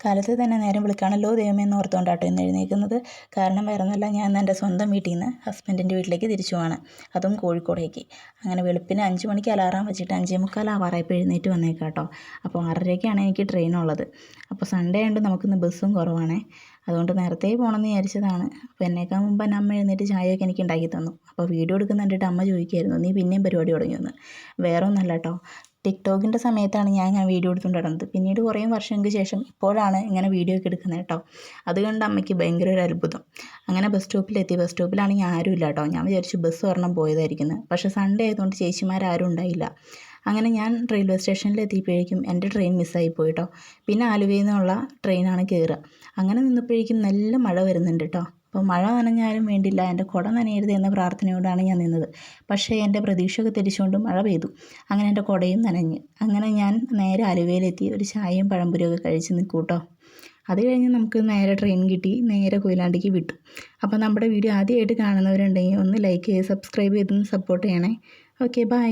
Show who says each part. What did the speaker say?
Speaker 1: കാലത്ത് തന്നെ നേരം വിളിക്കാണല്ലോ ദൈവമേ എന്ന് ഓർത്തുകൊണ്ടാട്ടോ ഇന്ന് എഴുന്നേൽക്കുന്നത്. കാരണം വേറെ ഒന്നുമല്ല, ഞാൻ ഇന്ന് എൻ്റെ സ്വന്തം വീട്ടിൽ നിന്ന് ഹസ്ബൻഡിൻ്റെ വീട്ടിലേക്ക് തിരിച്ചു പോവാണ്, അതും കോഴിക്കോടേക്ക്. അങ്ങനെ വെളുപ്പിന് 5 മണിക്ക് അലാറം വെച്ചിട്ട് 5:45 ആവാറായപ്പോൾ എഴുന്നേറ്റ് വന്നേക്കാം കേട്ടോ. അപ്പോൾ 6:30-ക്കാണ് എനിക്ക് ട്രെയിൻ ഉള്ളത്. അപ്പോൾ സൺഡേ ആയതുകൊണ്ട് നമുക്കിന്ന് ബസ്സും കുറവാണേ, അതുകൊണ്ട് നേരത്തെ പോകണമെന്ന് വിചാരിച്ചതാണ്. അപ്പോൾ എന്നേക്കാൾ മുമ്പ് എൻ്റെ അമ്മ എഴുന്നേറ്റ് ചായയൊക്കെ എനിക്ക് ഉണ്ടാക്കി തന്നു. അപ്പോൾ വീഡിയോ എടുക്കുന്ന കണ്ടിട്ട് അമ്മ ചോദിക്കുമായിരുന്നു, നീ പിന്നെയും പരിപാടി തുടങ്ങിയെന്ന്. വേറെ ഒന്നല്ല കേട്ടോ, ടിക്ടോക്കിൻ്റെ സമയത്താണ് ഞാൻ വീഡിയോ എടുത്തുകൊണ്ട് നടന്നത്. പിന്നീട് കുറേ വർഷങ്ങൾക്ക് ശേഷം ഇപ്പോഴാണ് ഇങ്ങനെ വീഡിയോ ഒക്കെ എടുക്കുന്നത് കേട്ടോ. അത് കണ്ട് അമ്മയ്ക്ക് ഭയങ്കര ഒരു അത്ഭുതം. അങ്ങനെ ബസ് സ്റ്റോപ്പിലെത്തി. ബസ് സ്റ്റോപ്പിലാണെങ്കിൽ ആരും ഇല്ല കേട്ടോ. ഞാൻ വിചാരിച്ചു ബസ് ഒരെണ്ണം പോയതായിരിക്കുന്നത്. പക്ഷേ സൺഡേ ആയതുകൊണ്ട് ചേച്ചിമാരാരും ഉണ്ടായില്ല. അങ്ങനെ ഞാൻ റെയിൽവേ സ്റ്റേഷനിലെത്തിയപ്പോഴേക്കും എൻ്റെ ട്രെയിൻ മിസ്സായി പോയിട്ടോ. പിന്നെ ആലുവയിൽ നിന്നുള്ള ട്രെയിനാണ് കയറുക. അങ്ങനെ നിന്നപ്പോഴേക്കും നല്ല മഴ വരുന്നുണ്ട് കേട്ടോ. അപ്പോൾ മഴ നനഞ്ഞാലും വേണ്ടില്ല, എൻ്റെ കുട നനയരുത് എന്ന പ്രാർത്ഥനയോടാണ് ഞാൻ നിന്നത്. പക്ഷേ എൻ്റെ പ്രതീക്ഷയൊക്കെ തെറ്റിച്ചുകൊണ്ട് മഴ പെയ്തു. അങ്ങനെ എൻ്റെ കുടയും നനഞ്ഞ്. അങ്ങനെ ഞാൻ നേരെ ആലുവയിലെത്തി. ഒരു ചായയും പഴംപൊരിയൊക്കെ കഴിച്ച് നിൽക്കും കേട്ടോ. അത് കഴിഞ്ഞ് നമുക്ക് നേരെ ട്രെയിൻ കിട്ടി, നേരെ കൊയിലാണ്ടിക്ക് വിട്ടു. അപ്പോൾ നമ്മുടെ വീഡിയോ ആദ്യമായിട്ട് കാണുന്നവരുണ്ടെങ്കിൽ ഒന്ന് ലൈക്ക് ചെയ്ത് സബ്സ്ക്രൈബ് ചെയ്തൊന്ന് സപ്പോർട്ട് ചെയ്യണേ. Okay, by.